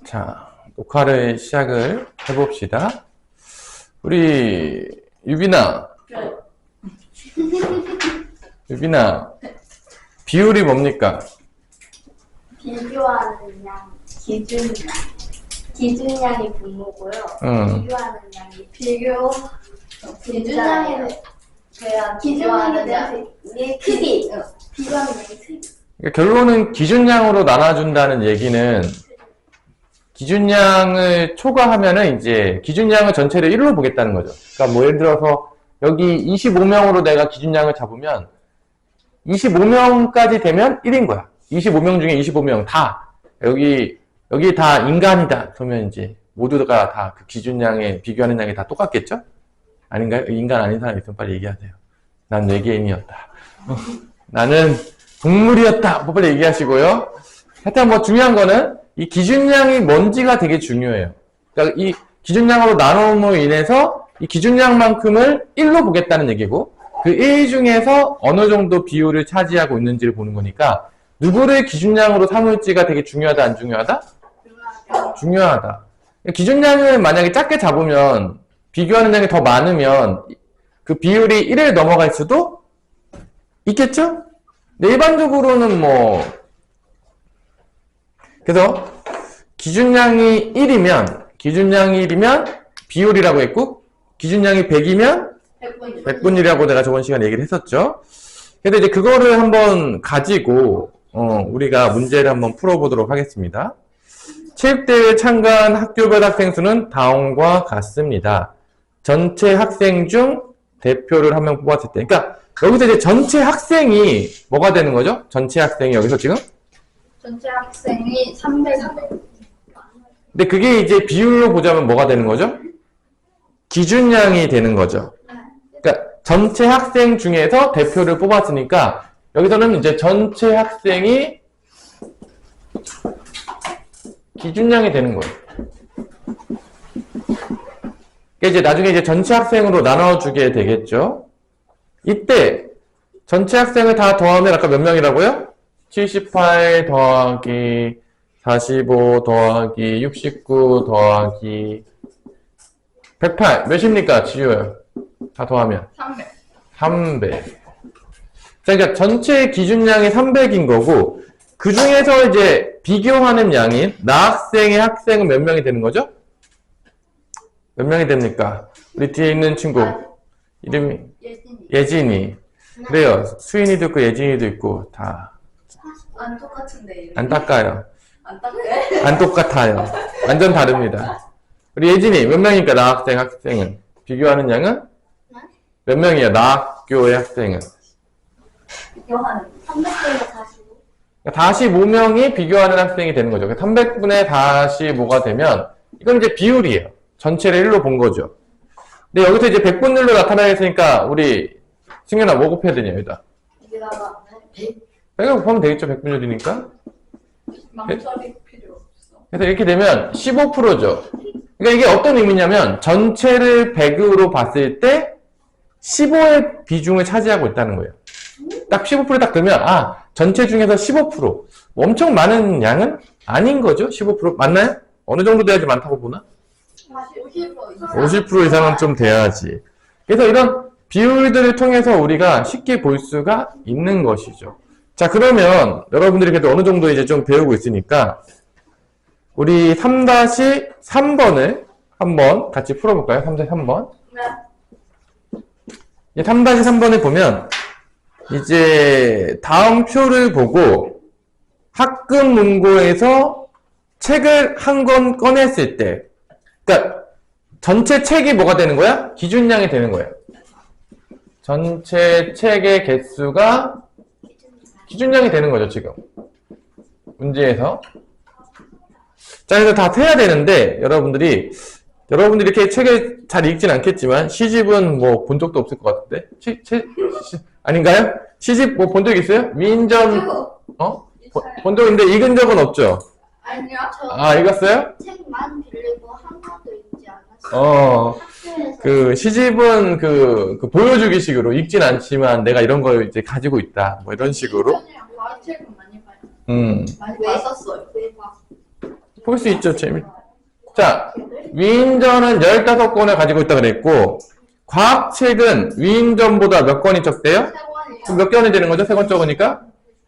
자, 녹화를 시작을 해봅시다. 우리 유빈아, 유빈아, 비율이 뭡니까? 비교하는 양, 기준량이 분모고요. 비교하는 양이 기준량이 돼야 기준량이 양의 크기. 비교하는 양의 크기. 그러니까 결론은 기준량으로 나눠준다는 얘기는 기준량을 초과하면은 이제 기준량을 전체를 1로 보겠다는 거죠. 그러니까 뭐 예를 들어서 여기 25명으로 내가 기준량을 잡으면 25명까지 되면 1인 거야. 25명 중에 25명 다 여기 다 인간이다. 그러면 이제 모두가 다 그 기준량에 비교하는 양이 다 똑같겠죠? 아닌가요? 인간 아닌 사람 있으면 빨리 얘기하세요. 난 외계인이었다. 나는 동물이었다. 뭐 빨리 얘기하시고요. 하여튼 뭐 중요한 거는 이 기준량이 뭔지가 되게 중요해요. 그러니까 이 기준량으로 나눔으로 인해서 이 기준량만큼을 1로 보겠다는 얘기고 그 1 중에서 어느 정도 비율을 차지하고 있는지를 보는 거니까 누구를 기준량으로 삼을지가 되게 중요하다, 안 중요하다? 중요하다. 기준량을 만약에 작게 잡으면 비교하는 양이 더 많으면 그 비율이 1을 넘어갈 수도 있겠죠? 근데 일반적으로는 뭐 그래서 기준량이 1이면 비율이라고 했고 기준량이 100이면 100분이라고 내가 저번 시간에 얘기를 했었죠. 그래서 이제 그거를 한번 가지고 우리가 문제를 한번 풀어보도록 하겠습니다. 체육대회에 참가한 학교별 학생 수는 다음과 같습니다. 전체 학생 중 대표를 한 명 뽑았을 때, 그러니까 여기서 이제 전체 학생이 뭐가 되는 거죠? 전체 학생이 여기서 지금? 전체 학생이 300. 근데 그게 이제 비율로 보자면 뭐가 되는 거죠? 기준량이 되는 거죠. 그러니까 전체 학생 중에서 대표를 뽑았으니까 여기서는 이제 전체 학생이 기준량이 되는 거예요. 그러니까 이제 나중에 이제 전체 학생으로 나눠주게 되겠죠. 이때 전체 학생을 다 더하면 아까 몇 명이라고요? 78 더하기 45 더하기 69 더하기 108 몇입니까? 지효요. 다 더하면 300. 자, 그러니까 전체 기준량이 300인 거고 그 중에서 이제 비교하는 양인 나학생의 학생은 몇 명이 되는 거죠? 몇 명이 됩니까? 우리 뒤에 있는 친구 이름이 예진이. 그래요. 수인이도 있고 예진이도 있고 다 안 똑같은데 이름이. 안 닦아요. 안 안 똑같아요. 완전 다릅니다. 우리 예진이 몇 명입니까? 학생은 비교하는 양은 몇 명이에요? 나학교의 학생은 비교하는 300분의 45. 45명이 비교하는 학생이 되는 거죠. 300분의 45가 되면 이건 이제 비율이에요. 전체를 1로 본 거죠. 근데 여기서 이제 100분율로 나타나겠으니까 우리 승현아 뭐 곱해야 되냐 여기다. 여기다가 100을 곱하면 되겠죠. 100분율이니까. 망설일 필요 없어. 그래서 이렇게 되면 15%죠. 그러니까 이게 어떤 의미냐면 전체를 100으로 봤을 때 15의 비중을 차지하고 있다는 거예요. 딱 15% 딱 들면 전체 중에서 15% 엄청 많은 양은 아닌 거죠. 15% 맞나요? 어느 정도 돼야지 많다고 보나? 50% 이상은 좀 돼야지. 그래서 이런 비율들을 통해서 우리가 쉽게 볼 수가 있는 것이죠. 자, 그러면 여러분들이 그래도 어느 정도 이제 좀 배우고 있으니까 우리 3-3번을 한번 같이 풀어볼까요? 3-3번. 네. 3-3번을 보면 이제 다음 표를 보고 학급 문고에서 책을 한 권 꺼냈을 때, 그러니까 전체 책이 뭐가 되는 거야? 기준량이 되는 거예요. 전체 책의 개수가 기준량이 되는 거죠, 지금. 문제에서. 자, 그래서 다 세야 되는데, 여러분들이 이렇게 책을 잘 읽진 않겠지만, 시집은 뭐 본 적도 없을 것 같은데? 아닌가요? 시집 뭐 본 적 있어요? 위인전, 본 적 있는데 읽은 적은 없죠? 아니요. 읽었어요? 책만 빌리고 한 권도 읽지 않았어요. 그 시집은 그 보여주기식으로 읽진 않지만 내가 이런 걸 이제 가지고 있다. 뭐 이런 식으로. 책은 많이 봐요. 음. 많이 봤었어요. 왜 봐? 볼 수 있죠. 자, 위인전은 15권을 가지고 있다 그랬고, 과학책은 위인전보다 몇 권이 적대요? 그럼 몇 권이 되는 거죠? 3권 적으니까?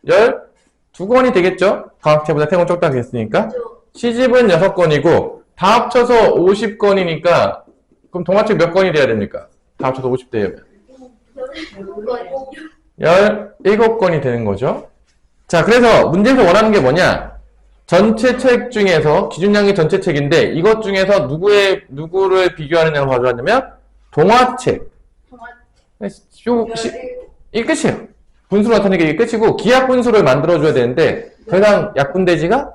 12권이 되겠죠? 과학책보다 3권 적다고 했으니까. 시집은 6권이고, 다 합쳐서 50권이니까, 그럼 동화책 몇 권이 돼야 됩니까? 다 합쳐서 50대면. 17권이 되는 거죠. 자, 그래서 문제에서 원하는 게 뭐냐? 전체 책 중에서, 기준량이 전체 책인데, 이것 중에서 누구를 비교하느냐고 봐주냐면, 동화책. 이게 끝이에요. 분수로 나타내는 게 이게 끝이고, 기하 분수를 만들어줘야 되는데, 더 이상 약분되지가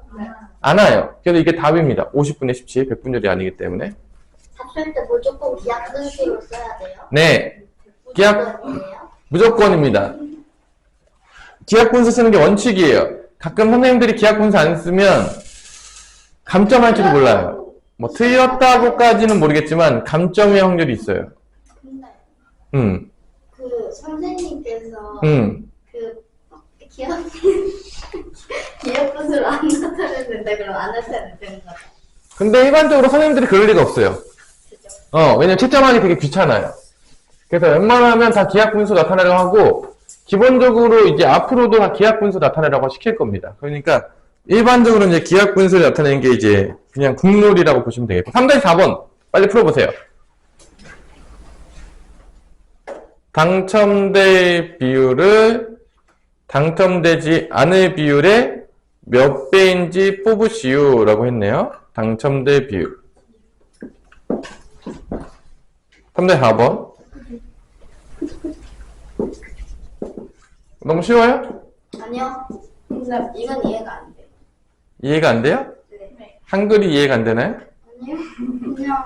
않아요. 그래서 이게 답입니다. 50분의 17, 백분율이 아니기 때문에. 답할 때 무조건 기하 분수로 써야 돼요? 네. 무조건이에요? 무조건입니다. 기하 분수 쓰는 게 원칙이에요. 가끔 선생님들이 기하 분수 안 쓰면, 감점할지도 몰라요. 뭐, 틀렸다고까지는 모르겠지만, 감점의 확률이 있어요. 근데 그 선생님께서 그 기하 분수를 안 나타냈는데 그럼 안 나타내는 되는 거죠? 근데 일반적으로 선생님들이 그럴 리가 없어요. 왜냐면 채점하기 되게 귀찮아요. 그래서 웬만하면 다 기하 분수 나타내려고 하고, 기본적으로 이제 앞으로도 다 기하 분수 나타내라고 시킬 겁니다. 그러니까 일반적으로 이제 기하 분수를 나타내는 게 이제 그냥 국룰이라고 보시면 되겠고. 3-4번 빨리 풀어보세요. 당첨될 비율을 당첨되지 않을 비율의 몇 배인지 뽑으시오 라고 했네요. 당첨될 비율. 3-4번. 너무 쉬워요? 아니요. 이건 이해가 안 돼요. 이해가 안 돼요? 네. 한글이 이해가 안 되나요? 아니요. 그냥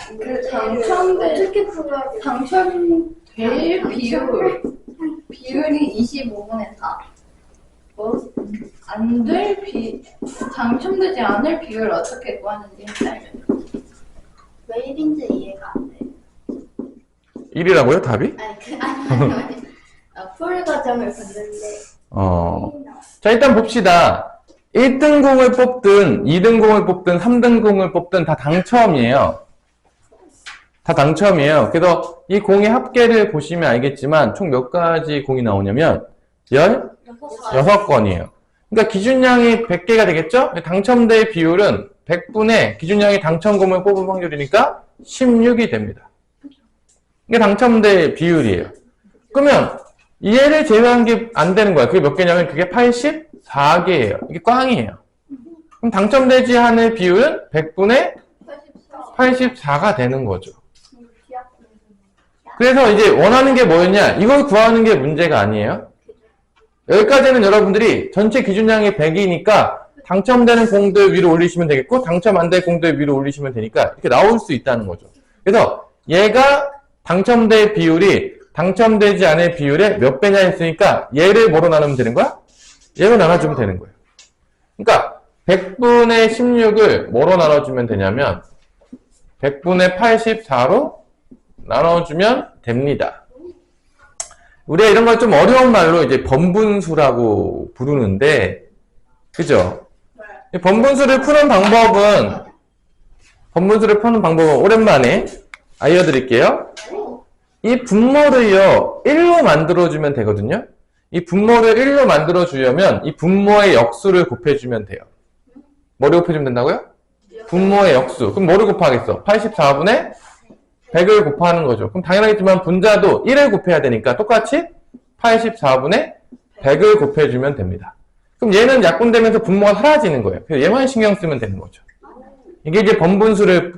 어떻게 풀어야 돼요? 당첨될 비율이 25분의 4. 당첨되지 않을 비율 어떻게 구하는지 알려줘. 왜 1인지 이해가 안 돼요. 1이라고요? 답이? 아니. 풀 과정을 봤는데. 자, 일단 봅시다. 1등 공을 뽑든, 2등 공을 뽑든, 3등 공을 뽑든 다 당첨이에요. 다 당첨이에요. 그래서 이 공의 합계를 보시면 알겠지만, 총 몇 가지 공이 나오냐면, 16건이에요. 그러니까 기준량이 100개가 되겠죠? 당첨될 비율은 100분의 기준량이 당첨금을 뽑은 확률이니까 16이 됩니다. 이게 당첨될 비율이에요. 그러면 얘를 제외한 게 안 되는 거야. 그게 몇 개냐면 그게 84개예요. 이게 꽝이에요. 그럼 당첨되지 않을 비율은 100분의 84가 되는 거죠. 그래서 이제 원하는 게 뭐였냐? 이걸 구하는 게 문제가 아니에요. 여기까지는 여러분들이 전체 기준량이 100이니까 당첨되는 공들 위로 올리시면 되겠고 당첨 안 될 공들 위로 올리시면 되니까 이렇게 나올 수 있다는 거죠. 그래서 얘가 당첨될 비율이 당첨되지 않을 비율의 몇 배냐 했으니까 얘를 뭐로 나누면 되는 거야? 얘로 나눠주면 되는 거예요. 그러니까 100분의 16을 뭐로 나눠주면 되냐면 100분의 84로 나눠주면 됩니다. 우리가 이런 걸 좀 어려운 말로 이제 번분수라고 부르는데, 그죠? 번분수를 푸는 방법은 오랜만에 알려드릴게요. 이 분모를요, 1로 만들어주면 되거든요. 이 분모를 1로 만들어주려면 이 분모의 역수를 곱해주면 돼요. 뭐를 곱해주면 된다고요? 분모의 역수. 그럼 뭐를 곱하겠어? 84분의 100을 곱하는 거죠. 그럼 당연하겠지만 분자도 1을 곱해야 되니까 똑같이 84분의 100을 곱해주면 됩니다. 그럼 얘는 약분되면서 분모가 사라지는 거예요. 그래서 얘만 신경 쓰면 되는 거죠. 이게 이제 번분수를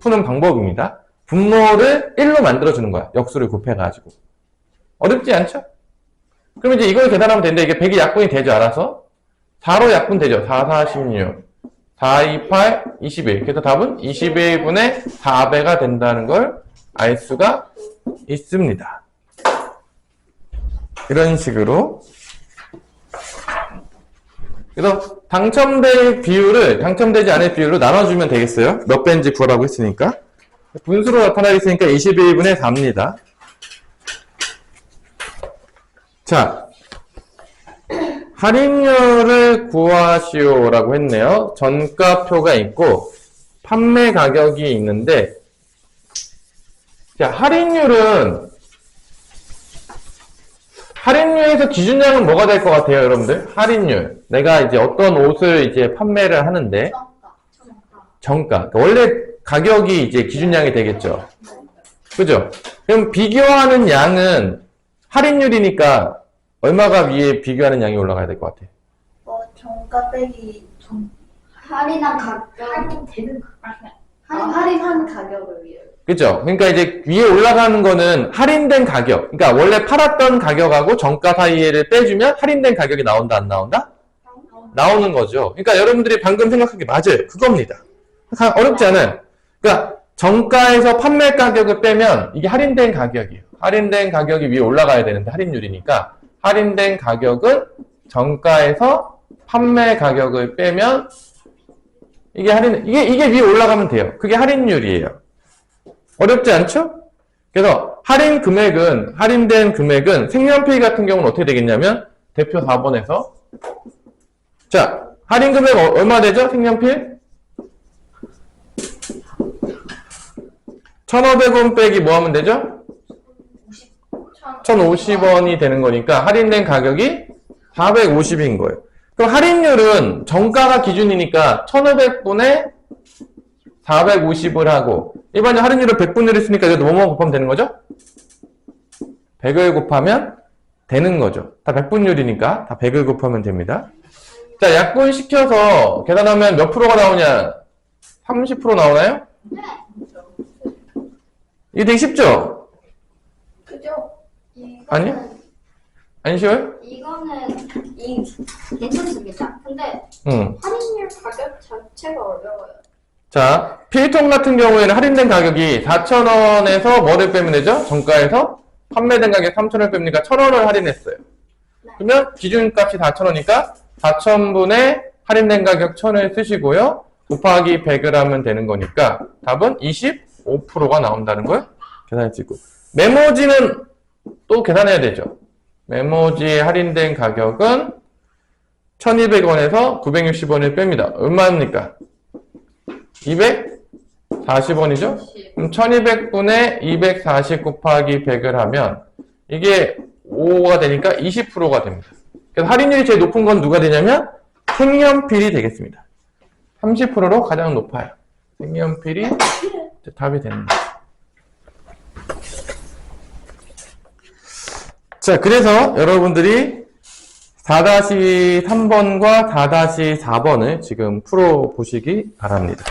푸는 방법입니다. 분모를 1로 만들어주는 거야. 역수를 곱해가지고. 어렵지 않죠? 그럼 이제 이걸 계산하면 되는데 이게 100이 약분이 되죠, 알아서? 4로 약분되죠. 4, 4, 16. 4, 2, 8, 21. 그래서 답은 21분의 4배가 된다는 걸 알 수가 있습니다. 이런 식으로. 그래서 당첨될 비율을 당첨되지 않을 비율로 나눠주면 되겠어요. 몇 배인지 구하라고 했으니까. 분수로 나타나겠으니까 21분의 4입니다. 자, 할인율을 구하시오라고 했네요. 전가표가 있고 판매 가격이 있는데, 자, 할인율에서 기준량은 뭐가 될 것 같아요, 여러분들? 할인율. 내가 이제 어떤 옷을 이제 판매를 하는데, 정가. 그러니까 원래 가격이 이제 기준량이 되겠죠. 그죠? 그럼 비교하는 양은 할인율이니까 얼마가 위에 비교하는 양이 올라가야 될 것 같아? 정가 빼기 할인한 가격 할인되는 할인한 가격을 위해. 그죠? 그러니까 이제 위에 올라가는 거는 할인된 가격. 그러니까 원래 팔았던 가격하고 정가 사이를 빼주면 할인된 가격이 나온다, 안 나온다? 나오는 거죠. 그러니까 여러분들이 방금 생각한 게 맞아요. 그겁니다. 어렵지 않아요. 그러니까 정가에서 판매 가격을 빼면 이게 할인된 가격이에요. 할인된 가격이 위에 올라가야 되는데 할인율이니까 할인된 가격은 정가에서 판매 가격을 빼면 이게 이게 위에 올라가면 돼요. 그게 할인율이에요. 어렵지 않죠? 그래서 할인된 금액은 색연필 같은 경우는 어떻게 되겠냐면 대표 4번에서 자, 할인 금액 얼마 되죠? 색연필? 1,500원 빼기 뭐 하면 되죠? 1,050원이 되는 거니까 할인된 가격이 450인 거예요. 그럼 할인율은 정가가 기준이니까 1,500분에 450을 하고 일반적으로 할인율을 100분을 했으니까 이제 뭐뭐 곱하면 되는 거죠? 100을 곱하면 되는 거죠. 다 100분율이니까 다 100을 곱하면 됩니다. 자, 약분시켜서 계산하면 몇 프로가 나오냐? 30% 나오나요? 네. 이게 되게 쉽죠? 그죠? 아니요? 안 쉬워요? 이거는 괜찮습니다. 근데 할인율 가격 자체가 어려워요. 자, 필통 같은 경우에는 할인된 가격이 4,000원에서 뭐를 빼면 되죠? 정가에서 판매된 가격 3,000원 빼니까 1,000원을 할인했어요. 네. 그러면 기준값이 4,000원이니까 4,000분의 할인된 가격 1,000을 쓰시고요. 곱하기 100을 하면 되는 거니까 답은 25%가 나온다는 걸 계산해 주고 메모지는 또 계산해야 되죠. 메모지의 할인된 가격은 1,200원에서 960원을 뺍니다. 얼마입니까? 240원이죠? 그럼 1200분의 240 곱하기 100을 하면 이게 5가 되니까 20%가 됩니다. 그래서 할인율이 제일 높은 건 누가 되냐면 색연필이 되겠습니다. 30%로 가장 높아요. 색연필이 답이 되는 거죠. 자, 그래서 여러분들이 4-3번과 4-4번을 지금 풀어보시기 바랍니다.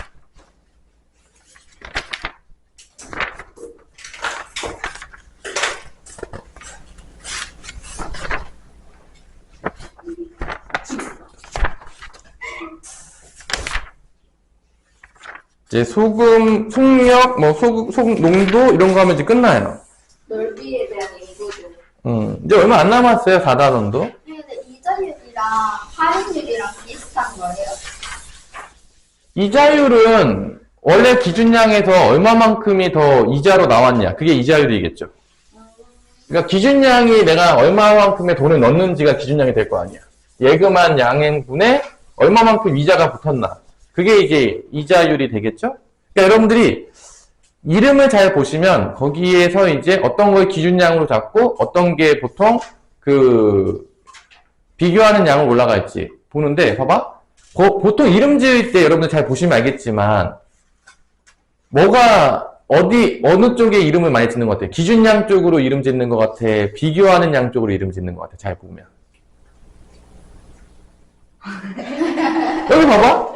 이제 소금, 속력, 속농도 이런 거 하면 이제 끝나요. 넓이에 대한 인구죠. 이제 얼마 안 남았어요, 4단원도. 근데 이자율이랑 할인율이랑 비슷한 거예요. 이자율은 원래 기준량에서 얼마만큼이 더 이자로 나왔냐. 그게 이자율이겠죠. 그러니까 기준량이 내가 얼마만큼의 돈을 넣는지가 기준량이 될 거 아니야. 예금한 양행분에 얼마만큼 이자가 붙었나. 그게 이제 이자율이 되겠죠? 그러니까 여러분들이 이름을 잘 보시면 거기에서 이제 어떤 걸 기준량으로 잡고 어떤 게 보통 비교하는 양으로 올라가 있지 보는데 봐봐. 보통 이름 지을 때 여러분들 잘 보시면 알겠지만 뭐가 어느 쪽에 이름을 많이 짓는 것 같아? 기준량 쪽으로 이름 짓는 것 같아? 비교하는 양 쪽으로 이름 짓는 것 같아? 잘 보면. 여기 봐봐.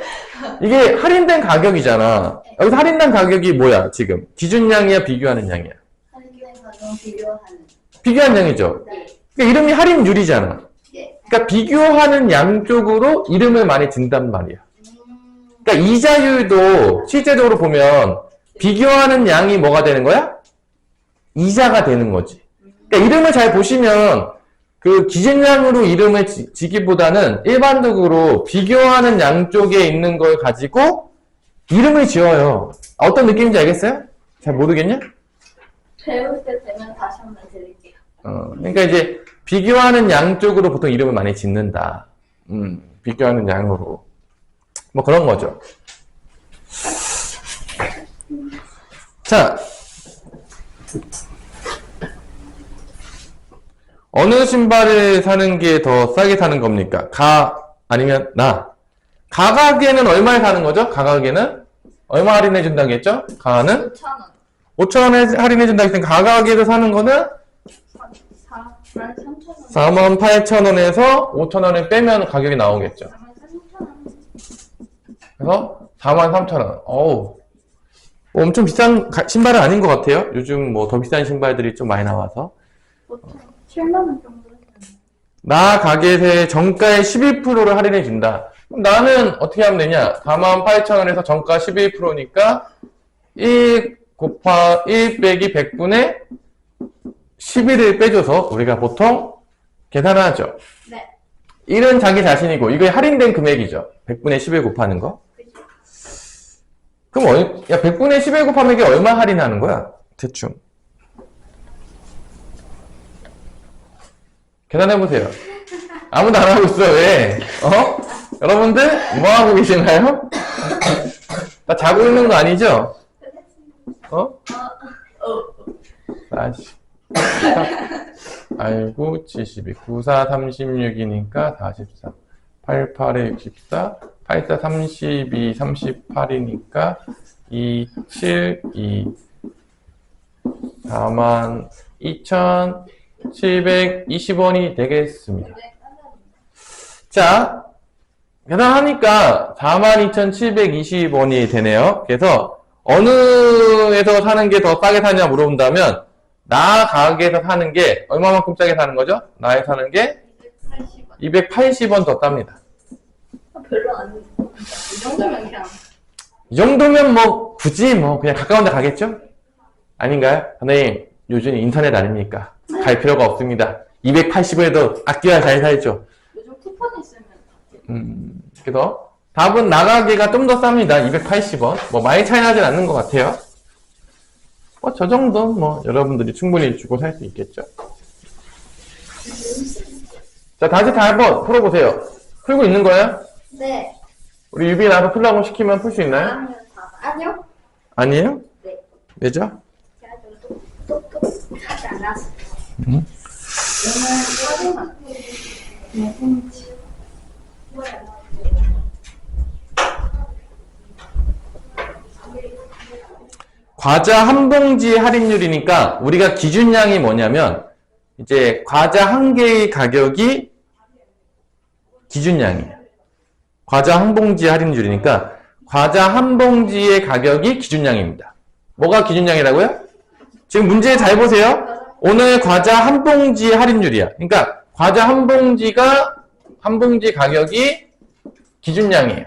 이게 할인된 가격이잖아. 여기서 할인된 가격이 뭐야, 지금? 기준량이야, 비교하는 양이야? 할인율 가격 비교하는. 비교한 양이죠? 네. 그러니까 이름이 할인율이잖아. 네. 그러니까 비교하는 양 쪽으로 이름을 많이 진단 말이야. 그러니까 이자율도 실제적으로 보면 비교하는 양이 뭐가 되는 거야? 이자가 되는 거지. 그러니까 이름을 잘 보시면 그 기준량으로 이름을 지기보다는 일반적으로 비교하는 양 쪽에 있는 걸 가지고 이름을 지어요. 어떤 느낌인지 알겠어요? 잘 모르겠냐? 배울 때 되면 다시 한번 드릴게요. 그러니까 이제 비교하는 양 쪽으로 보통 이름을 많이 짓는다. 비교하는 양으로. 뭐 그런 거죠. 자, 어느 신발을 사는 게 더 싸게 사는 겁니까? 가 아니면 나? 가격에는 얼마에 사는 거죠? 가격에는 얼마 할인해 준다고 했죠? 가는 5,000원. 5,000원에 할인해 준다고 했으니 가격에서 사는 거는 43,000원. 48,000원에서 5,000원을 빼면 가격이 나오겠죠. 43,000원. 그래서 43,000원. 어우, 뭐 엄청 비싼 신발은 아닌 것 같아요. 요즘 뭐 더 비싼 신발들이 좀 많이 나와서. 7만 원 정도 했는데. 나 가게의 정가의 11%를 할인해 준다. 그럼 나는 어떻게 하면 되냐? 48,000원에서 정가 11%니까 1 빼기 100분의 11을 빼줘서 우리가 보통 계산을 하죠. 네. 1은 자기 자신이고 이게 할인된 금액이죠. 100분의 11 곱하는 거. 그럼 야 100분의 11 곱하면 이게 얼마 할인하는 거야? 대충. 계산해보세요. 아무도 안 하고 있어, 왜? 여러분들, 뭐 하고 계시나요? 다 자고 있는 거 아니죠? 40. 아이고, 72. 94, 36이니까 44. 88에 64. 84, 32, 38이니까 27, 2. 42,720원이 되겠습니다. 자, 계산하니까 42,720원이 되네요. 그래서 어느에서 사는 게 더 싸게 사냐 물어본다면 나 가게에서 사는 게 얼마만큼 싸게 사는 거죠? 나에 사는 게 280원. 280원 더 쌉니다. 별로 안. 이 정도면 그냥. 이 정도면 뭐 굳이 뭐 그냥 가까운 데 가겠죠? 아닌가요? 선생님, 요즘 인터넷 아닙니까? 갈 필요가 없습니다. 280원에도 아껴야 잘 살죠. 요즘 쿠폰 있으면. 그래서 답은 나가기가 좀 더 쌉니다. 280원. 뭐 많이 차이 나진 않는 것 같아요. 뭐 저 정도 뭐 여러분들이 충분히 주고 살 수 있겠죠. 자, 다시 다 한번 풀어보세요. 풀고 있는 거예요? 네. 우리 유비 나서 풀라고 시키면 풀 수 있나요? 아니요. 아니에요? 네. 왜죠? 제가 좀 똑똑하지 않았어요. 사진만. 과자 한 봉지 할인율이니까 우리가 기준량이 뭐냐면 이제 과자 한 개의 가격이 기준량이에요. 과자 한 봉지 할인율이니까 과자 한 봉지의 가격이 기준량입니다. 뭐가 기준량이라고요? 지금 문제 잘 보세요. 오늘 과자 한 봉지 할인율이야. 그러니까 과자 한 봉지 가격이 기준량이에요.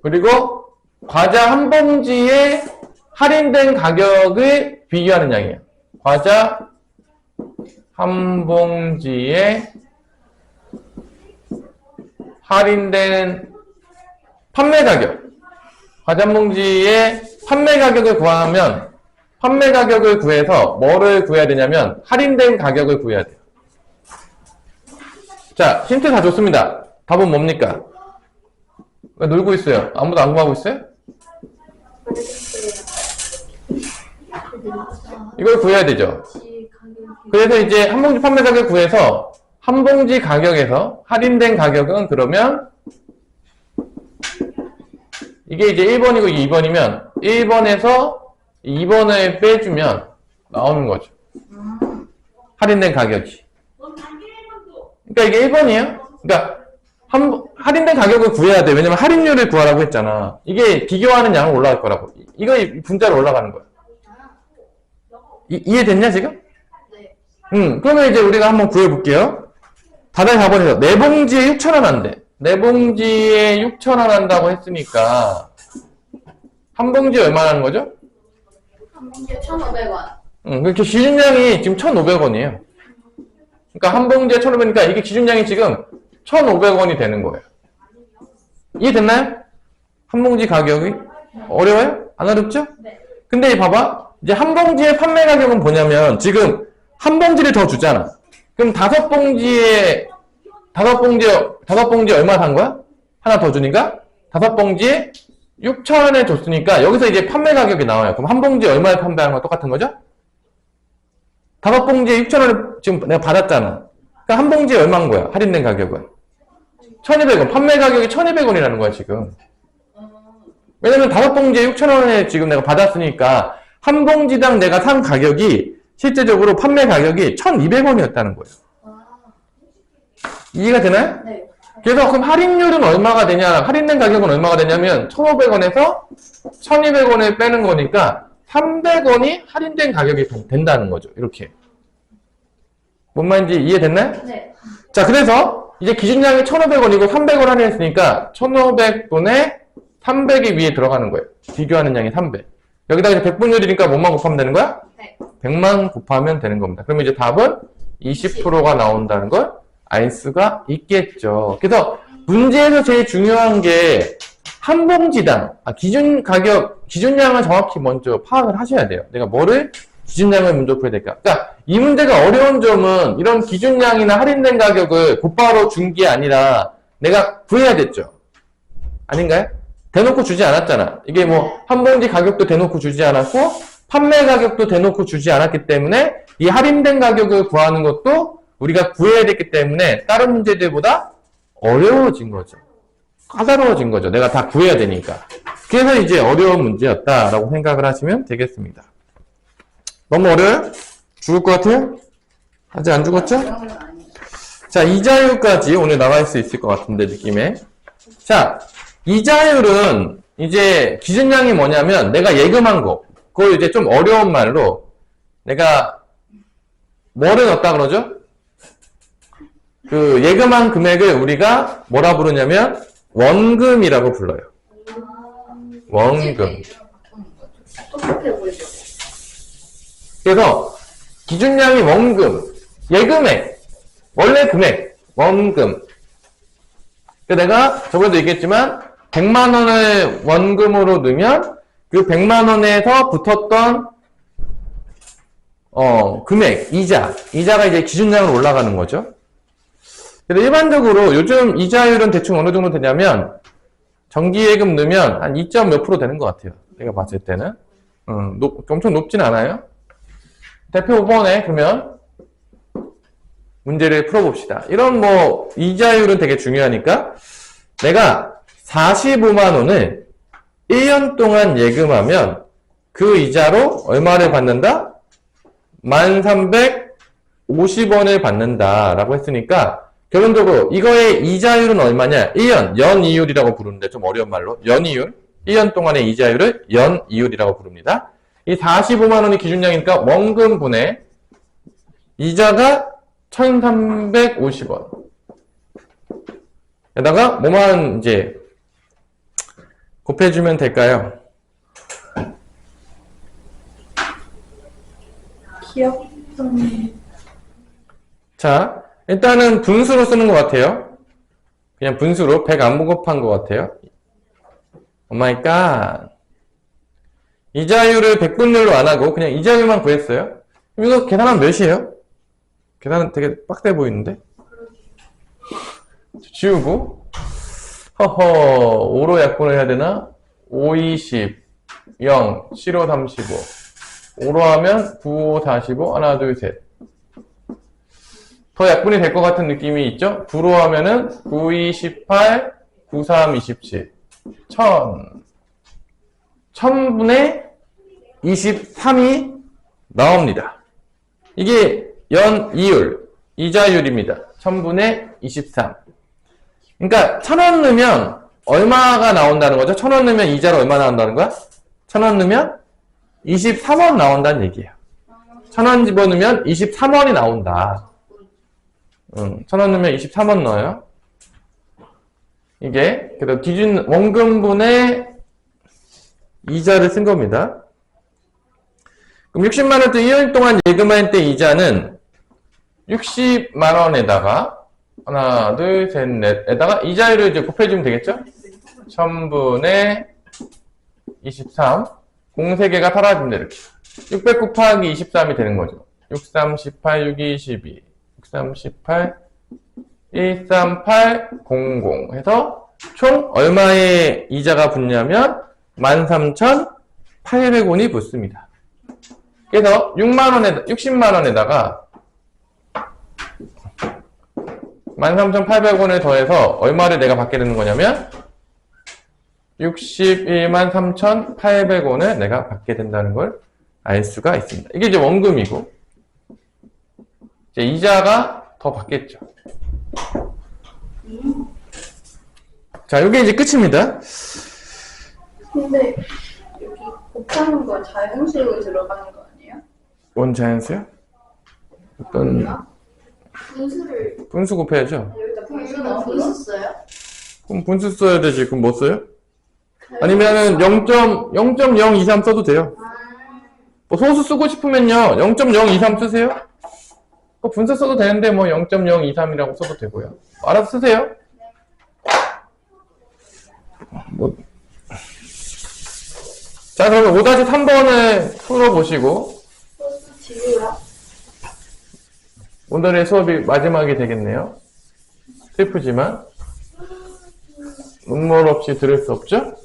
그리고 과자 한 봉지의 할인된 가격을 비교하는 양이에요. 과자 한 봉지의 할인된 판매 가격. 과자 한 봉지의 판매 가격을 구하면 판매 가격을 구해서 뭐를 구해야 되냐면 할인된 가격을 구해야 돼요. 자, 힌트 다 줬습니다. 답은 뭡니까? 왜 놀고 있어요? 아무도 안 구하고 있어요? 이걸 구해야 되죠. 그래서 이제 한 봉지 판매 가격 구해서 한 봉지 가격에서 할인된 가격은 그러면 이게 이제 1번이고 2번이면 1번에서 2번을 빼주면 나오는 거죠. 할인된 가격이. 그러니까 이게 1번이에요. 그러니까 할인된 가격을 구해야 돼. 왜냐면 할인율을 구하라고 했잖아. 이게 비교하는 양은 올라갈 거라고. 이거 분자로 올라가는 거야. 이해됐냐 지금? 네. 그러면 이제 우리가 한번 구해볼게요. 다들 4번에서 네 봉지에 6,000원 한대. 네 봉지에 6,000원 한다고 했으니까 한 봉지에 얼마 하는 거죠? 한 봉지에 1,500원. 그렇게 기준량이 지금 1,500원이에요. 그러니까 한 봉지에 1,500원이니까 이게 기준량이 지금 1,500원이 되는 거예요. 이해됐나요? 한 봉지 가격이? 어려워요? 안 어렵죠? 네. 근데 봐봐. 이제 한 봉지의 판매 가격은 뭐냐면 지금 한 봉지를 더 주잖아. 그럼 다섯 봉지에 얼마 산 거야? 하나 더 주니까? 다섯 봉지에 6,000원에 줬으니까 여기서 이제 판매 가격이 나와요. 그럼 한 봉지 얼마에 판매하는 거 똑같은 거죠? 다섯 봉지에 6,000원을 지금 내가 받았잖아. 그러니까 한 봉지에 얼마인 거야? 할인된 가격은 1,200원. 판매 가격이 1,200원이라는 거야 지금. 왜냐면 다섯 봉지에 6,000원에 지금 내가 받았으니까 한 봉지당 내가 산 가격이 실제적으로 판매 가격이 1,200원이었다는 거예요. 이해가 되나요? 네. 그래서 그럼 할인율은 얼마가 되냐? 할인된 가격은 얼마가 되냐면 1,500원에서 1,200원을 빼는 거니까 300원이 할인된 가격이 된다는 거죠. 이렇게. 뭔 말인지 이해됐나요? 네. 자, 그래서 이제 기준량이 1,500원이고 300원 할인했으니까 1,500분의 300이 위에 들어가는 거예요. 비교하는 양이 300. 여기다가 이제 100분율이니까 뭐만 곱하면 되는 거야? 네. 100만 곱하면 되는 겁니다. 그러면 이제 답은 20%가 나온다는 걸 알 수가 있겠죠. 그래서 문제에서 제일 중요한 게 한 봉지당 기준 가격, 기준량을 정확히 먼저 파악을 하셔야 돼요. 내가 뭐를 기준량을 먼저 구해야 될까? 그러니까 이 문제가 어려운 점은 이런 기준량이나 할인된 가격을 곧바로 준 게 아니라 내가 구해야 됐죠. 아닌가요? 대놓고 주지 않았잖아. 이게 뭐 한 봉지 가격도 대놓고 주지 않았고 판매 가격도 대놓고 주지 않았기 때문에 이 할인된 가격을 구하는 것도 우리가 구해야 됐기 때문에 다른 문제들보다 어려워진 거죠. 까다로워진 거죠. 내가 다 구해야 되니까. 그래서 이제 어려운 문제였다라고 생각을 하시면 되겠습니다. 너무 어려워요? 죽을 것 같아요? 아직 안 죽었죠? 자, 이자율까지 오늘 나갈 수 있을 것 같은데, 느낌에. 자, 이자율은 이제 기준량이 뭐냐면 내가 예금한 거. 그걸 이제 좀 어려운 말로 내가 뭐를 넣었다 그러죠? 그 예금한 금액을 우리가 뭐라 부르냐면 원금이라고 불러요. 원금. 똑같아 보이죠? 그래서 기준량이 원금, 예금액, 원래 금액, 원금. 내가 저번에도 얘기했지만 100만 원을 원금으로 넣으면 그 100만 원에서 붙었던 금액, 이자가 이제 기준량으로 올라가는 거죠. 그래서 일반적으로 요즘 이자율은 대충 어느 정도 되냐면 정기예금 넣으면 한 2. 몇 프로 되는 것 같아요. 내가 봤을 때는. 엄청 높진 않아요. 대표 5번에 그러면 문제를 풀어봅시다. 이런 뭐 이자율은 되게 중요하니까 내가 45만 원을 1년 동안 예금하면 그 이자로 얼마를 받는다? 1,350원을 받는다라고 했으니까 결론적으로 이거의 이자율은 얼마냐? 1년, 연이율이라고 부르는데 좀 어려운 말로 연이율, 1년 동안의 이자율을 연이율이라고 부릅니다. 이 45만 원이 기준량이니까 원금분의 이자가 1,350원. 에다가 뭐만 이제 곱해주면 될까요? 기억. 자, 일단은 분수로 쓰는 것 같아요. 그냥 분수로 100 안 곱한 것 같아요. 오마이갓. 이자율을 100분율로 안 하고 그냥 이자율만 구했어요. 그럼 이거 계산하면 몇이에요? 계산은 되게 빡세 보이는데? 지우고 허허 5로 약분을 해야 되나? 5, 20 0, 7, 5, 35 5로 하면 9, 5, 45 하나, 둘, 셋 더 약분이 될 것 같은 느낌이 있죠? 9로 하면은 9, 2, 18 9, 3, 27 1000분의 23이 나옵니다. 이게 연이율, 이자율입니다. 1000분의 23. 그러니까 1,000원 넣으면 얼마가 나온다는 거죠? 1,000원 넣으면 이자로 얼마 나온다는 거야? 1,000원 넣으면 23원 나온다는 얘기예요. 1,000원 집어넣으면 23원이 나온다. 1,000원 넣으면 23원 넣어요. 이게 그래서 기준 원금분의 이자를 쓴 겁니다. 그럼 60만 원대 1년 동안 예금할 때 이자는 60만 원에다가 하나, 둘, 셋, 넷에다가 이자율을 이제 곱해주면 되겠죠? 1000분의 23 공 3개가 사라집니다. 이렇게 600 곱하기 23이 되는 거죠. 6, 3, 18, 6, 2, 12 138, 13800 해서 총 얼마의 이자가 붙냐면 13,800원이 붙습니다. 그래서 60만 원에다가 13,800원을 더해서 얼마를 내가 받게 되는 거냐면 61만 3,800원을 내가 받게 된다는 걸 알 수가 있습니다. 이게 이제 원금이고, 이제 이자가 더 받겠죠. 자, 이게 이제 끝입니다. 근데 여기 곱하는 거 자연수로 들어가는 거 아니에요? 원자연수요? 어떤 분수를 분수 곱해야죠. 여기다 분수는 분수 써요? 그럼 분수 써야 되지. 그럼 뭐 써요? 아니면은 0.023 써도 돼요. 뭐 소수 쓰고 싶으면요 0.023 쓰세요. 분수 써도 되는데 뭐 0.023이라고 써도 되고요. 알아서 쓰세요. 뭐. 자, 그러면 5-3번을 풀어보시고 소수 지우라. 오늘의 수업이 마지막이 되겠네요. 슬프지만 눈물 없이 들을 수 없죠?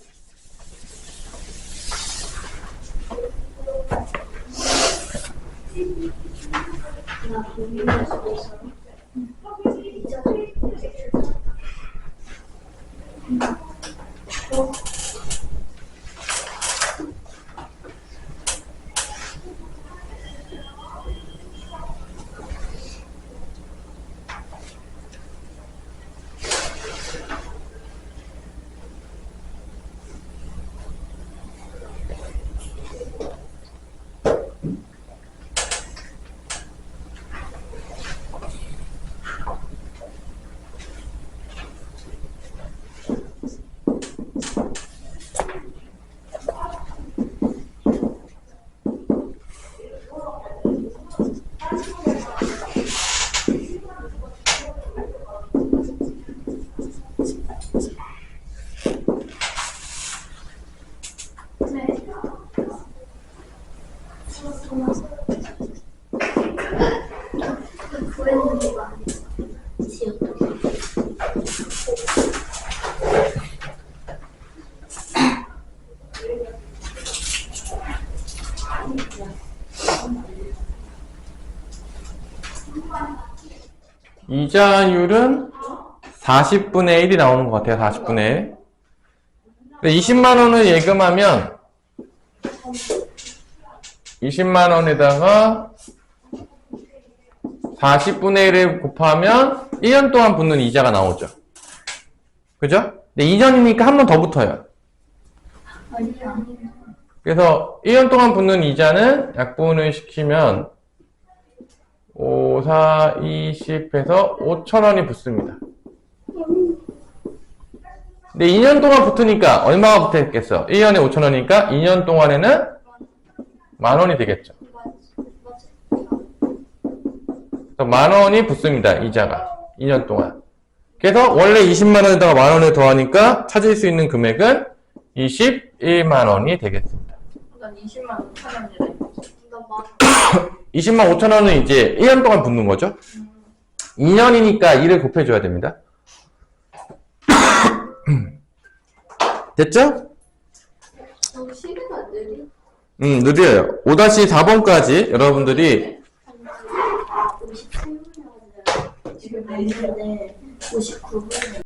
구했는데 많이 지었다. 이자율은 40분의 1이 나오는 것 같아요. 40분의 1. 20만 원을 예금하면 20만 원에다가 40분의 1을 곱하면 1년 동안 붙는 이자가 나오죠. 그죠? 근데 2년이니까 한 번 더 붙어요. 아니야. 그래서 1년 동안 붙는 이자는 약분을 시키면 5, 4, 20 해서 5,000원이 붙습니다. 근데 2년 동안 붙으니까 얼마가 붙었겠어? 1년에 5,000원이니까 2년 동안에는 만원이 되겠죠. 그래서 만원이 붙습니다. 이자가 2년 동안. 그래서 원래 20만 원에다가 만원을 더하니까 찾을 수 있는 금액은 21만 원이 되겠습니다. 난 20만 5천 원이래. 20만 5천 원은 이제 1년 동안 붙는 거죠. 2년이니까 2를 곱해줘야 됩니다. 됐죠? 너무 시계가 안 느리? 느려요. 5-4번까지 여러분들이 57분이었는데 지금 있는데 59분.